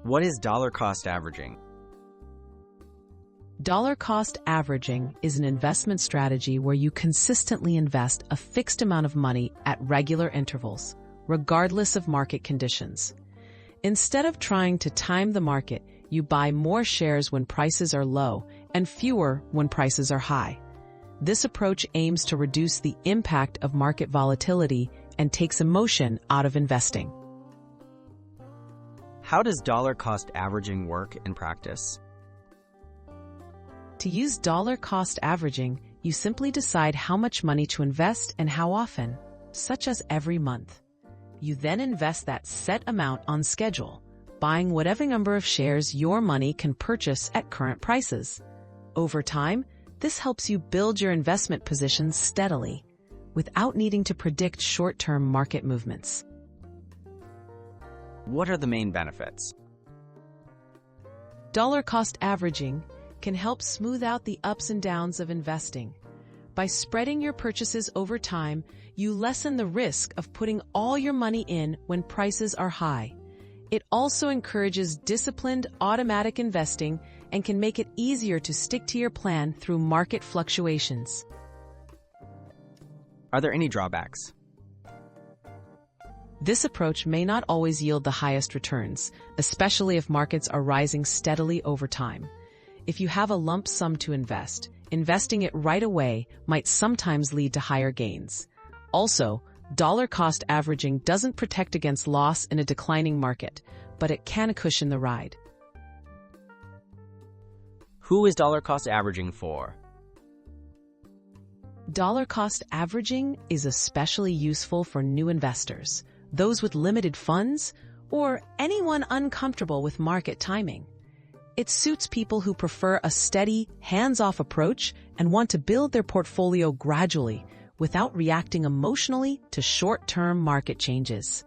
What is dollar cost averaging? Dollar cost averaging is an investment strategy where you consistently invest a fixed amount of money at regular intervals, regardless of market conditions. Instead of trying to time the market, you buy more shares when prices are low and fewer when prices are high. This approach aims to reduce the impact of market volatility and takes emotion out of investing. How does dollar cost averaging work in practice? To use dollar cost averaging, you simply decide how much money to invest and how often, such as every month. You then invest that set amount on schedule, buying whatever number of shares your money can purchase at current prices. Over time, this helps you build your investment positions steadily, without needing to predict short-term market movements. What are the main benefits? Dollar cost averaging can help smooth out the ups and downs of investing. By spreading your purchases over time, you lessen the risk of putting all your money in when prices are high. It also encourages disciplined, automatic investing and can make it easier to stick to your plan through market fluctuations. Are there any drawbacks? This approach may not always yield the highest returns, especially if markets are rising steadily over time. If you have a lump sum to invest, investing it right away might sometimes lead to higher gains. Also, dollar cost averaging doesn't protect against loss in a declining market, but it can cushion the ride. Who is dollar cost averaging for? Dollar cost averaging is especially useful for new investors, those with limited funds, or anyone uncomfortable with market timing. It suits people who prefer a steady, hands-off approach and want to build their portfolio gradually without reacting emotionally to short-term market changes.